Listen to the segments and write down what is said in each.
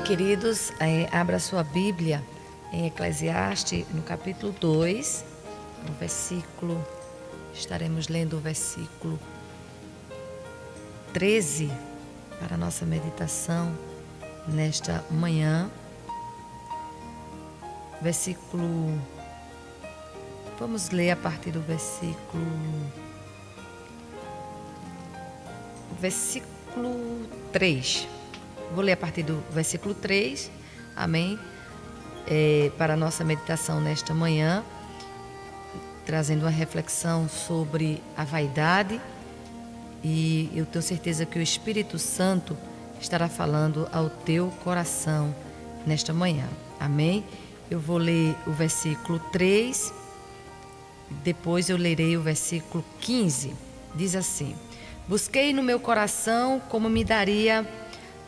queridos, abra sua Bíblia em Eclesiastes, no capítulo 2, no versículo, estaremos lendo o versículo 13 para a nossa meditação nesta manhã. Vamos ler a partir do versículo 3. Vou ler a partir do versículo 3, amém? Para a nossa meditação nesta manhã, trazendo uma reflexão sobre a vaidade, e eu tenho certeza que o Espírito Santo estará falando ao teu coração nesta manhã, amém? Eu vou ler o versículo 3, depois eu lerei o versículo 15, diz assim: busquei no meu coração como me daria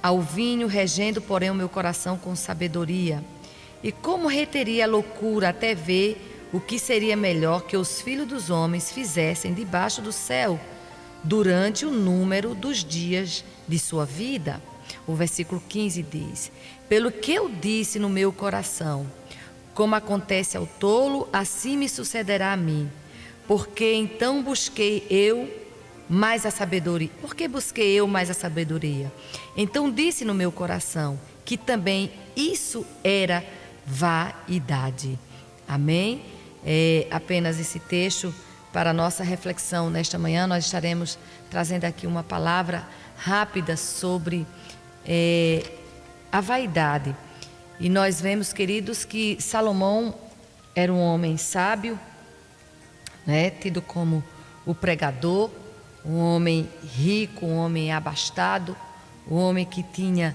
ao vinho, regendo, porém, o meu coração com sabedoria. E como reteria a loucura até ver o que seria melhor que os filhos dos homens fizessem debaixo do céu, durante o número dos dias de sua vida. O versículo 15 diz: pelo que eu disse no meu coração, como acontece ao tolo, assim me sucederá a mim. Porque então busquei eu mais a sabedoria. Por que busquei eu mais a sabedoria? Então disse no meu coração que também isso era vaidade. Amém? Apenas esse texto para a nossa reflexão nesta manhã. Nós estaremos trazendo aqui uma palavra rápida sobre a vaidade. E nós vemos, queridos, que Salomão era um homem sábio, né? Tido como o pregador, um homem rico, um homem abastado, um homem que tinha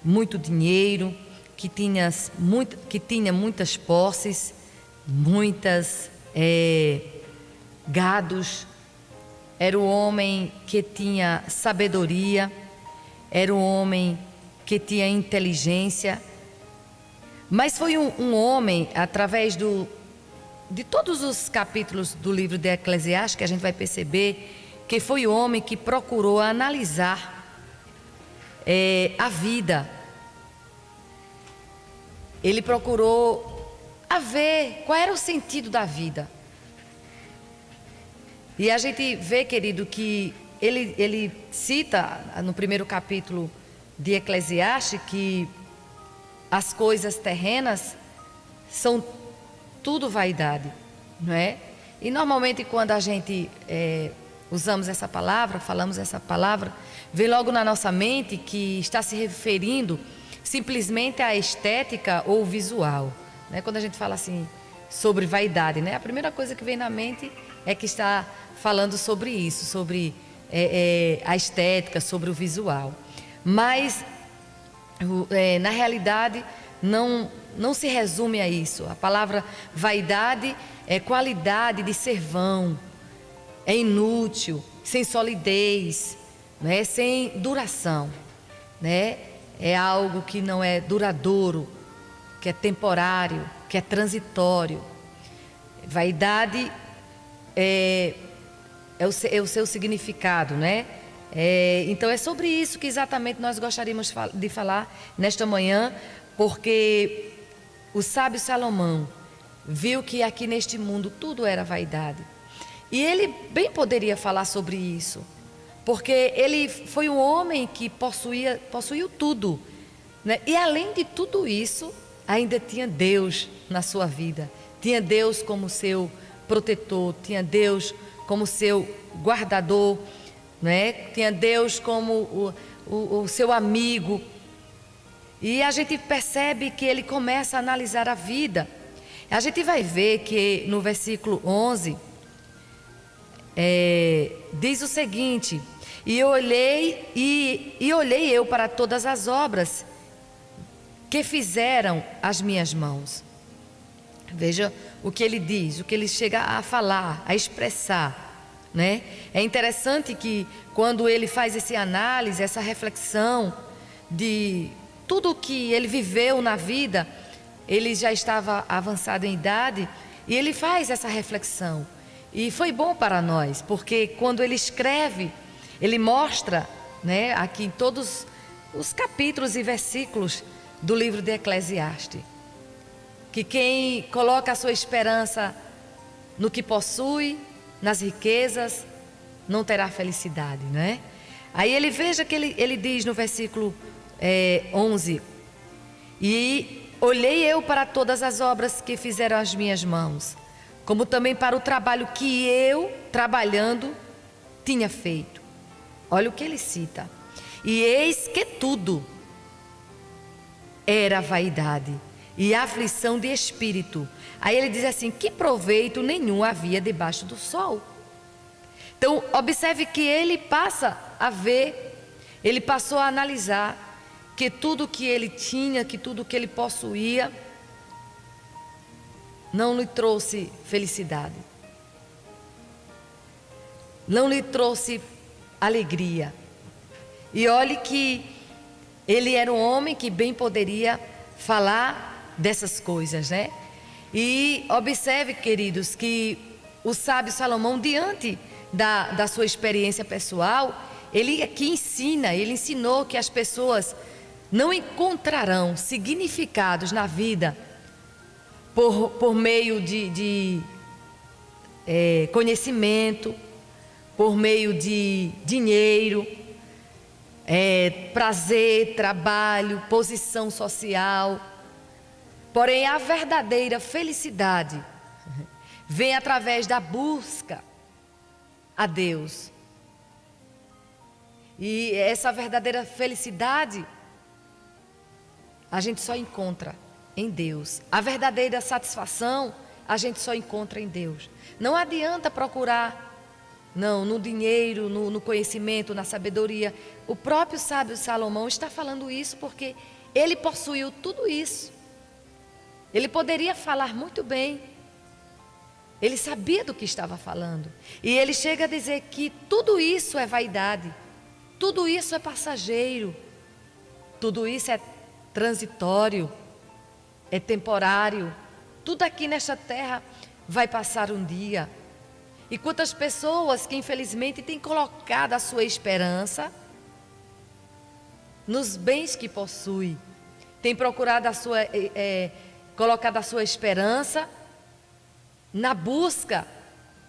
muito dinheiro, que tinha muitas posses, muitas gados. Era um homem que tinha sabedoria, era um homem que tinha inteligência, mas foi um homem, através de todos os capítulos do livro de Eclesiastes, que a gente vai perceber que foi o homem que procurou analisar a vida. Ele procurou ver qual era o sentido da vida. E a gente vê, querido, que ele cita no primeiro capítulo de Eclesiastes que as coisas terrenas são tudo vaidade, não é? E normalmente quando a gente usamos essa palavra, falamos essa palavra, vem logo na nossa mente que está se referindo simplesmente à estética ou visual, né? Quando a gente fala assim sobre vaidade, né? A primeira coisa que vem na mente é que está falando sobre isso, sobre a estética, sobre o visual. Mas na realidade não se resume a isso. A palavra vaidade é qualidade de ser vão, é inútil, sem solidez, né? Sem duração, né? É algo que não é duradouro, que é temporário, que é transitório. Vaidade é o seu significado, né? Então é sobre isso que exatamente nós gostaríamos de falar nesta manhã, porque o sábio Salomão viu que aqui neste mundo tudo era vaidade. E ele bem poderia falar sobre isso, porque ele foi um homem que possuiu tudo, né? E além de tudo isso, ainda tinha Deus na sua vida. Tinha Deus como seu protetor, tinha Deus como seu guardador, né? Tinha Deus como o seu amigo. E a gente percebe que ele começa a analisar a vida. A gente vai ver que no versículo 11, diz o seguinte: e olhei eu para todas as obras que fizeram as minhas mãos. Veja o que ele diz, o que ele chega a falar, a expressar, né? É interessante que quando ele faz essa análise, essa reflexão de tudo o que ele viveu na vida, ele já estava avançado em idade, e ele faz essa reflexão. E foi bom para nós, porque quando ele escreve, ele mostra, né, aqui em todos os capítulos e versículos do livro de Eclesiastes, que quem coloca a sua esperança no que possui, nas riquezas, não terá felicidade, não é? Aí veja que ele diz no versículo 11: e olhei eu para todas as obras que fizeram as minhas mãos, como também para o trabalho que eu, trabalhando, tinha feito. Olha o que ele cita. E eis que tudo era vaidade e aflição de espírito. Aí ele diz assim, que proveito nenhum havia debaixo do sol. Então, observe que ele passa a ver, ele passou a analisar que tudo que ele tinha, que tudo que ele possuía, não lhe trouxe felicidade, não lhe trouxe alegria. E olhe que ele era um homem que bem poderia falar dessas coisas, né? E observe, queridos, que o sábio Salomão, diante da sua experiência pessoal, ele aqui ensina, ele ensinou que as pessoas não encontrarão significados na vida por meio de conhecimento, por meio de dinheiro, prazer, trabalho, posição social. Porém, a verdadeira felicidade vem através da busca a Deus. E essa verdadeira felicidade a gente só encontra em Deus. A verdadeira satisfação a gente só encontra em Deus. Não adianta procurar no dinheiro, no conhecimento, na sabedoria. O próprio sábio Salomão está falando isso porque ele possuiu tudo isso. Ele poderia falar muito bem. Ele sabia do que estava falando. E ele chega a dizer que tudo isso é vaidade. Tudo isso é passageiro. Tudo isso é transitório. É temporário. Tudo aqui nesta terra vai passar um dia. E quantas pessoas que infelizmente têm colocado a sua esperança nos bens que possui, têm procurado colocado a sua esperança na busca,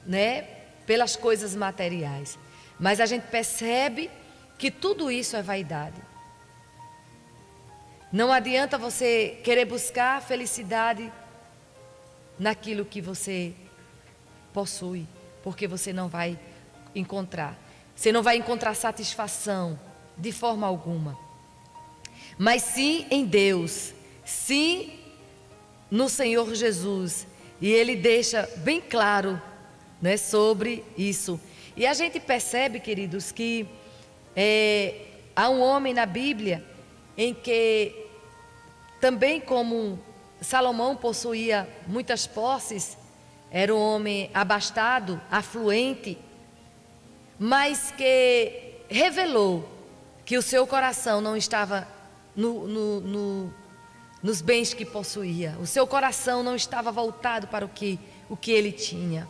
né, pelas coisas materiais. Mas a gente percebe que tudo isso é vaidade. Não adianta você querer buscar felicidade naquilo que você possui, porque você não vai encontrar. Você não vai encontrar satisfação de forma alguma. Mas sim em Deus, sim no Senhor Jesus. E Ele deixa bem claro, né, sobre isso. E a gente percebe, queridos, que há um homem na Bíblia em que também como Salomão possuía muitas posses, era um homem abastado, afluente, mas que revelou que o seu coração não estava nos bens que possuía. O seu coração não estava voltado para o que ele tinha.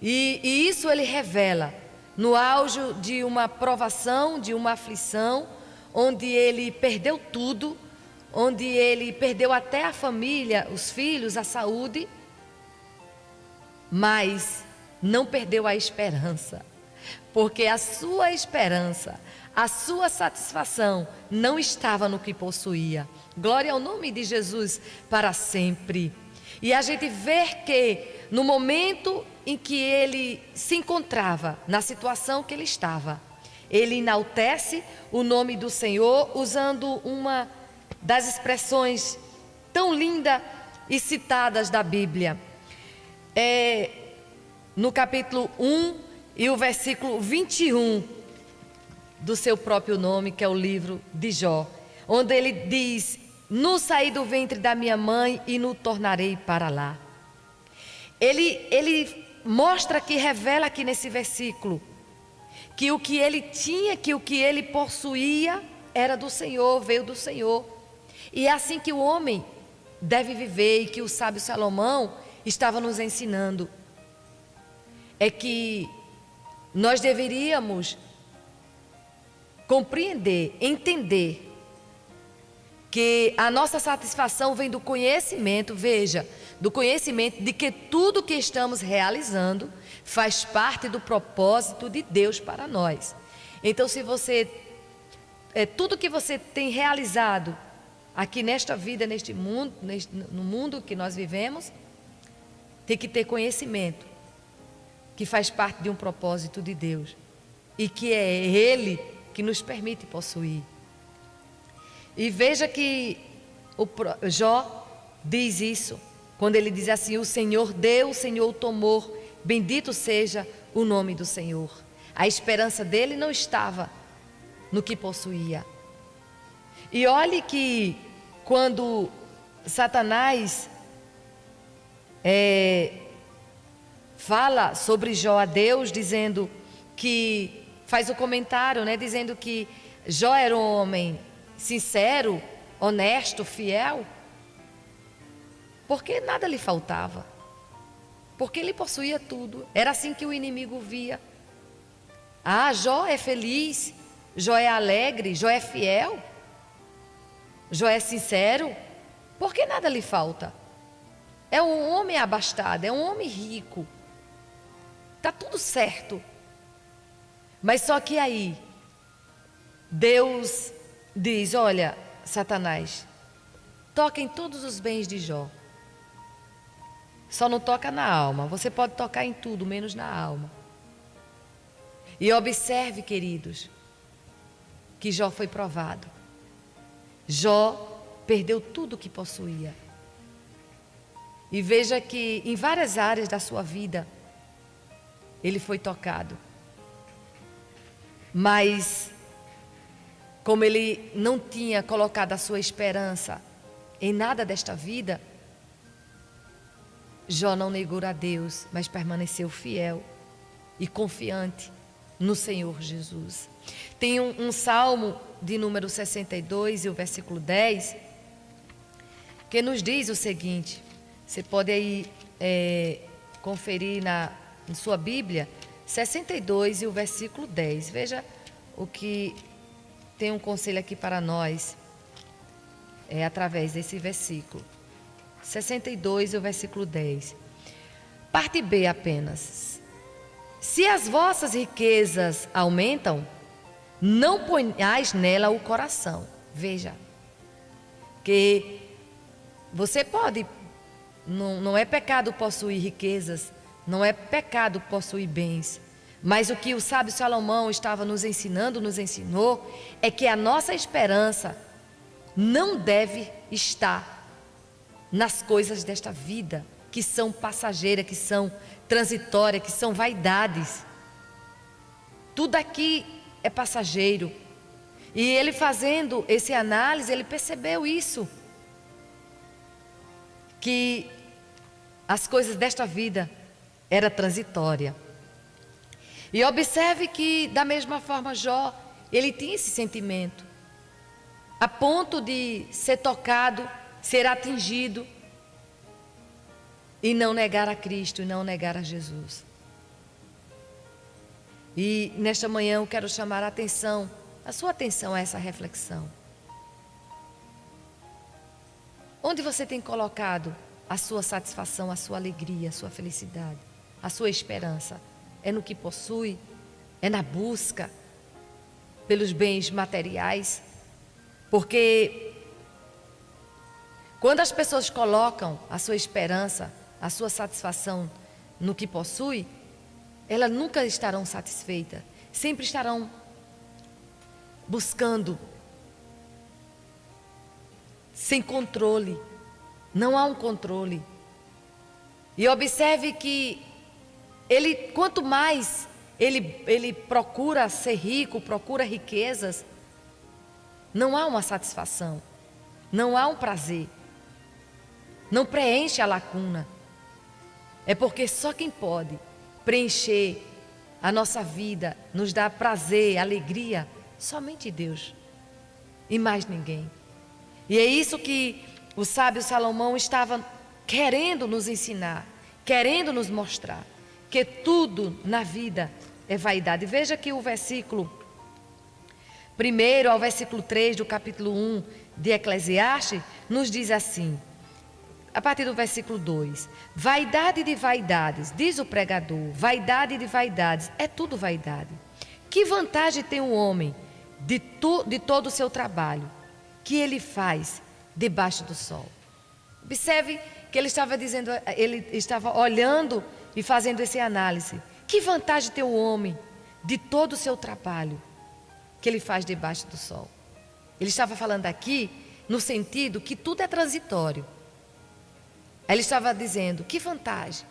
E isso ele revela no auge de uma provação, de uma aflição, onde ele perdeu tudo, onde ele perdeu até a família, os filhos, a saúde, mas não perdeu a esperança, porque a sua esperança, a sua satisfação não estava no que possuía. Glória ao nome de Jesus para sempre. E a gente vê que no momento em que ele se encontrava, na situação que ele estava, ele enaltece o nome do Senhor, usando uma das expressões tão lindas e citadas da Bíblia. No capítulo 1 e o versículo 21 do seu próprio nome, que é o livro de Jó, onde ele diz: no saí do ventre da minha mãe e no tornarei para lá. Ele mostra que revela aqui nesse versículo que o que ele tinha, que o que ele possuía era do Senhor, veio do Senhor. E é assim que o homem deve viver, e que o sábio Salomão estava nos ensinando. É que nós deveríamos compreender, entender que a nossa satisfação vem do conhecimento, veja, do conhecimento de que tudo que estamos realizando faz parte do propósito de Deus para nós. Então, se você, tudo que você tem realizado aqui nesta vida, neste mundo, no mundo que nós vivemos, tem que ter conhecimento que faz parte de um propósito de Deus e que é Ele que nos permite possuir. E veja que Jó diz isso, quando ele diz assim: o Senhor deu, o Senhor tomou, bendito seja o nome do Senhor. A esperança dele não estava no que possuía. E olhe que quando Satanás fala sobre Jó a Deus, dizendo que, faz o comentário, né, dizendo que Jó era um homem sincero, honesto, fiel, porque nada lhe faltava, porque ele possuía tudo. Era assim que o inimigo via. Ah, Jó é feliz, Jó é alegre, Jó é fiel, Jó é sincero, porque nada lhe falta. É um homem abastado, é um homem rico, está tudo certo. Mas só que aí Deus diz: olha, Satanás, toca em todos os bens de Jó, só não toca na alma. Você pode tocar em tudo, menos na alma. E observe, queridos, que Jó foi provado. Jó perdeu tudo o que possuía. E veja que em várias áreas da sua vida ele foi tocado. Mas como ele não tinha colocado a sua esperança em nada desta vida, Jó não negou a Deus, mas permaneceu fiel e confiante no Senhor Jesus. Tem um salmo de número 62 e o versículo 10, que nos diz o seguinte, você pode aí conferir na sua Bíblia, 62 e o versículo 10. Veja o que tem um conselho aqui para nós, através desse versículo. 62 e o versículo 10. Parte B apenas. Se as vossas riquezas aumentam, não ponhais nela o coração. Veja, que você pode, não é pecado possuir riquezas, não é pecado possuir bens, mas o que o sábio Salomão estava nos ensinou, é que a nossa esperança não deve estar nas coisas desta vida, que são passageiras, que são transitórias, que são vaidades. Tudo aqui é passageiro. E ele, fazendo esse análise, ele percebeu isso, que as coisas desta vida era transitória. E observe que da mesma forma Jó, ele tinha esse sentimento, a ponto de ser tocado, ser atingido e não negar a Cristo, e não negar a Jesus. E nesta manhã eu quero chamar a sua atenção a essa reflexão. Onde você tem colocado a sua satisfação, a sua alegria, a sua felicidade, a sua esperança? É no que possui? É na busca pelos bens materiais? Porque quando as pessoas colocam a sua esperança, a sua satisfação no que possui, elas nunca estarão satisfeitas, sempre estarão buscando, sem controle. Não há um controle. E observe que quanto mais ele procura ser rico, procura riquezas, não há uma satisfação, não há um prazer, não preenche a lacuna. É porque só quem pode preencher a nossa vida, nos dar prazer, alegria, somente Deus e mais ninguém. E é isso que o sábio Salomão estava querendo nos ensinar, querendo nos mostrar, que tudo na vida é vaidade. Veja que o versículo 1 ao versículo 3 do capítulo 1 de Eclesiastes nos diz assim, a partir do versículo 2: vaidade de vaidades, diz o pregador, vaidade de vaidades, é tudo vaidade. Que vantagem tem o homem de todo o seu trabalho que ele faz debaixo do sol? Observe que ele estava dizendo, ele estava olhando e fazendo essa análise. Que vantagem tem o homem de todo o seu trabalho que ele faz debaixo do sol? Ele estava falando aqui no sentido que tudo é transitório. Ele estava dizendo, que vantagem?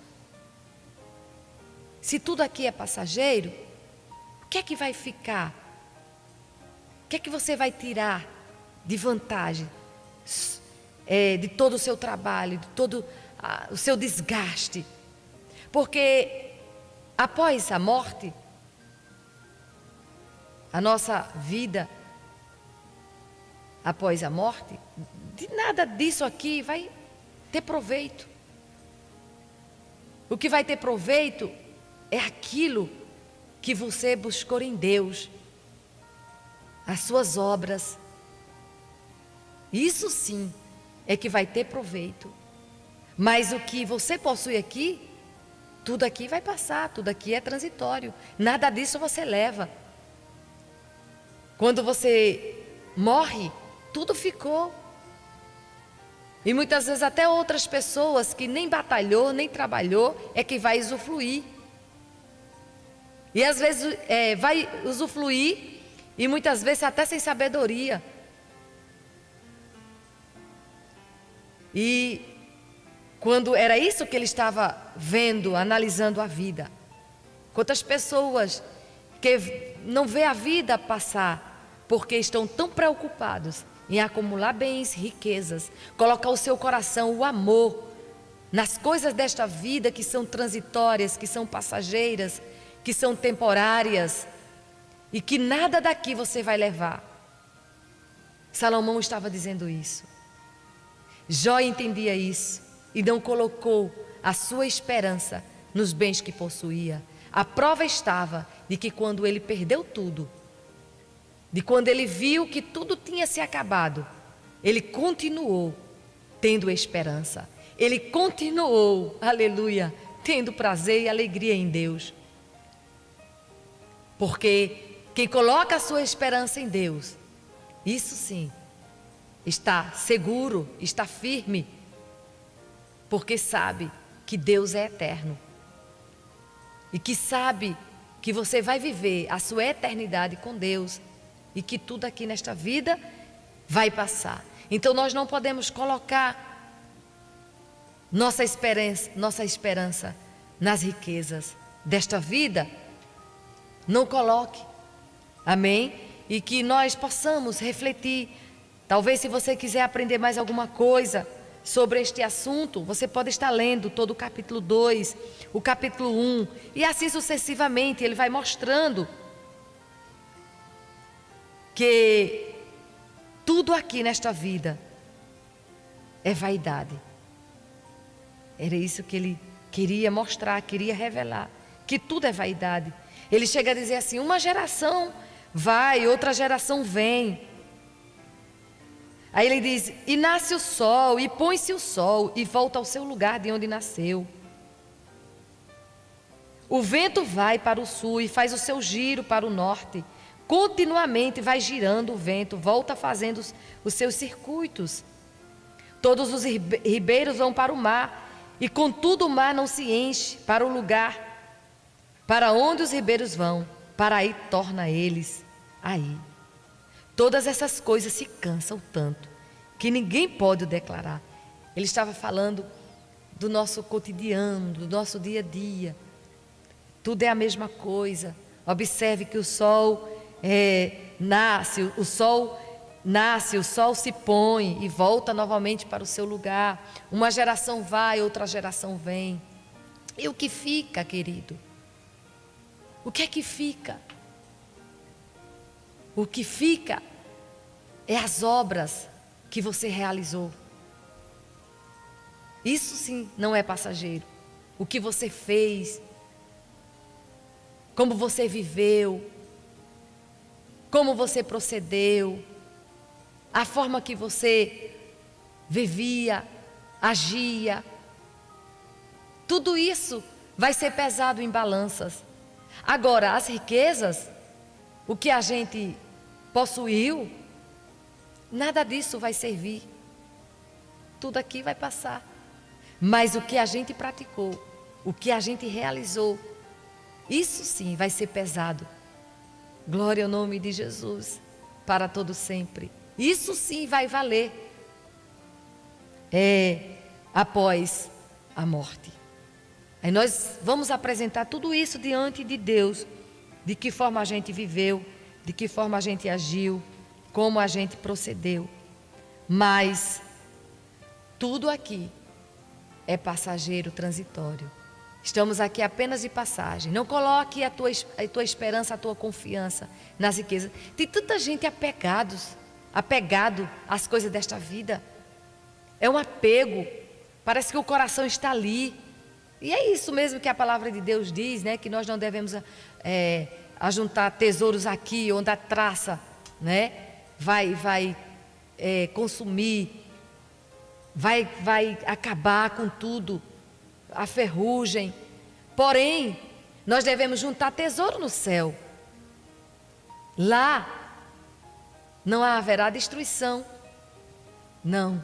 Se tudo aqui é passageiro, o que é que vai ficar? O que é que você vai tirar de vantagem de todo o seu trabalho, de todo o seu desgaste? Porque após a morte, a nossa vida após a morte, de nada disso aqui vai ter proveito. O que vai ter proveito é aquilo que você buscou em Deus, as suas obras. Isso sim é que vai ter proveito. Mas o que você possui aqui, tudo aqui vai passar, tudo aqui é transitório. Nada disso você leva. Quando você morre, tudo ficou. E muitas vezes até outras pessoas que nem batalhou, nem trabalhou, é que vai usufruir. E às vezes vai usufruir e muitas vezes até sem sabedoria. E quando era isso que ele estava vendo, analisando a vida. Quantas pessoas que não vê a vida passar porque estão tão preocupados em acumular bens, riquezas, colocar o seu coração, o amor, nas coisas desta vida que são transitórias, que são passageiras, que são temporárias e que nada daqui você vai levar. Salomão estava dizendo isso. Jó entendia isso e não colocou a sua esperança nos bens que possuía. A prova estava de que quando ele perdeu tudo, de quando ele viu que tudo tinha se acabado, ele continuou tendo esperança. Ele continuou, aleluia, tendo prazer e alegria em Deus. Porque quem coloca a sua esperança em Deus, isso sim, está seguro, está firme, porque sabe que Deus é eterno. E que sabe que você vai viver a sua eternidade com Deus. E que tudo aqui nesta vida vai passar. Então nós não podemos colocar nossa esperança nas riquezas desta vida. Não coloque. Amém? E que nós possamos refletir. Talvez se você quiser aprender mais alguma coisa sobre este assunto, você pode estar lendo todo o capítulo 2, o capítulo 1, e assim sucessivamente. Ele vai mostrando que tudo aqui nesta vida é vaidade. Era isso que ele queria mostrar, queria revelar, que tudo é vaidade. Ele chega a dizer assim, uma geração vai, outra geração vem. Aí ele diz, e nasce o sol, e põe-se o sol, e volta ao seu lugar de onde nasceu. O vento vai para o sul e faz o seu giro para o norte. Continuamente vai girando o vento, volta fazendo os seus circuitos. Todos os ribeiros vão para o mar, e contudo o mar não se enche para o lugar para onde os ribeiros vão, para aí torna eles aí. Todas essas coisas se cansam tanto que ninguém pode o declarar. Ele estava falando do nosso cotidiano, do nosso dia a dia. Tudo é a mesma coisa. Observe que o sol nasce, o sol se põe e volta novamente para o seu lugar. Uma geração vai, outra geração vem. E o que fica, querido? O que é que fica? O que fica é as obras que você realizou. Isso sim não é passageiro. O que você fez, como você viveu, como você procedeu, a forma que você vivia, agia. Tudo isso vai ser pesado em balanças. Agora, as riquezas, o que a gente possuiu, nada disso vai servir. Tudo aqui vai passar. Mas o que a gente praticou, o que a gente realizou, isso sim vai ser pesado. Glória ao nome de Jesus, para todo sempre. Isso sim vai valer. Após a morte. Aí nós vamos apresentar tudo isso diante de Deus. De que forma a gente viveu, de que forma a gente agiu, como a gente procedeu. Mas tudo aqui é passageiro, transitório. Estamos aqui apenas de passagem. Não coloque a tua esperança, a tua confiança nas riquezas. Tem tanta gente apegado às coisas desta vida. É um apego. Parece que o coração está ali. E é isso mesmo que a palavra de Deus diz, né? Que nós não devemos ajuntar tesouros aqui, onde a traça, né? vai consumir, vai acabar com tudo, a ferrugem. Porém, nós devemos juntar tesouro no céu. Lá não haverá destruição. Não.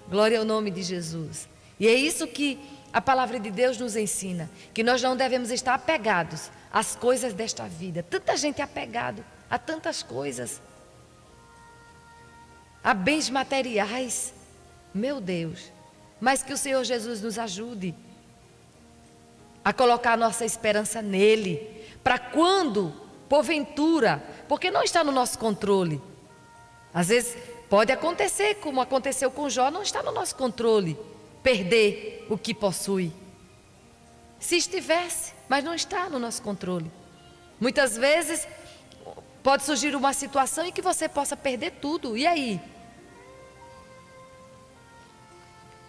Glória ao nome de Jesus. E é isso que a palavra de Deus nos ensina, que nós não devemos estar apegados às coisas desta vida. Tanta gente é apegado a tantas coisas, a bens materiais. Meu Deus, mas que o Senhor Jesus nos ajude a colocar a nossa esperança nele, para quando, porventura, porque não está no nosso controle. Às vezes pode acontecer, como aconteceu com Jó, não está no nosso controle perder o que possui. Se estivesse, mas não está no nosso controle. Muitas vezes pode surgir uma situação em que você possa perder tudo. E aí?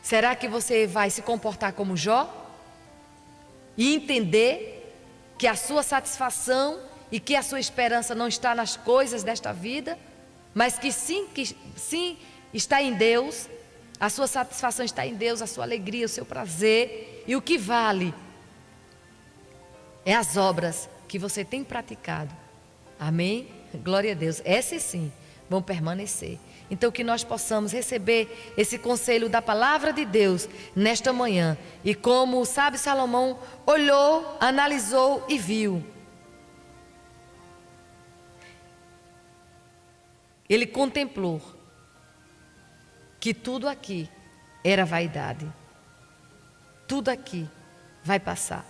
Será que você vai se comportar como Jó? E entender que a sua satisfação e que a sua esperança não está nas coisas desta vida, mas que sim está em Deus. A sua satisfação está em Deus, a sua alegria, o seu prazer. E o que vale é as obras que você tem praticado. Amém? Glória a Deus. Essas sim vão permanecer. Então que nós possamos receber esse conselho da palavra de Deus nesta manhã. E como o sábio Salomão olhou, analisou e viu. Ele contemplou que tudo aqui era vaidade. Tudo aqui vai passar.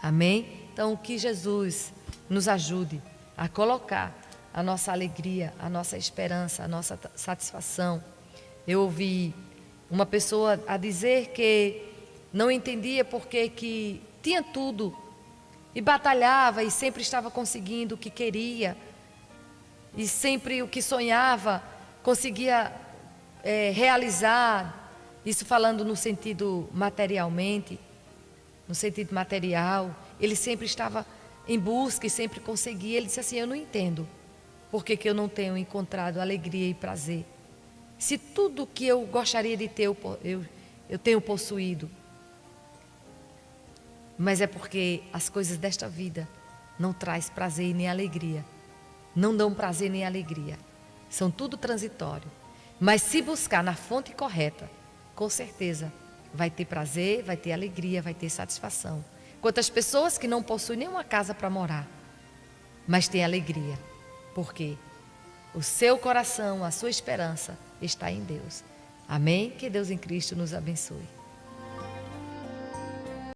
Amém? Então que Jesus nos ajude a colocar a nossa alegria, a nossa esperança, a nossa satisfação. Eu ouvi uma pessoa a dizer que não entendia porque que tinha tudo e batalhava e sempre estava conseguindo o que queria e sempre o que sonhava conseguia realizar, isso falando no sentido materialmente, no sentido material. Ele sempre estava em busca e sempre conseguia. Ele disse assim: eu não entendo por que eu não tenho encontrado alegria e prazer, se tudo que eu gostaria de ter eu tenho possuído. Mas é porque as coisas desta vida não traz prazer nem alegria, não dão prazer nem alegria, são tudo transitório. Mas se buscar na fonte correta, com certeza vai ter prazer, vai ter alegria, vai ter satisfação. Quantas pessoas que não possuem nenhuma casa para morar, mas têm alegria, porque o seu coração, a sua esperança está em Deus. Amém? Que Deus em Cristo nos abençoe.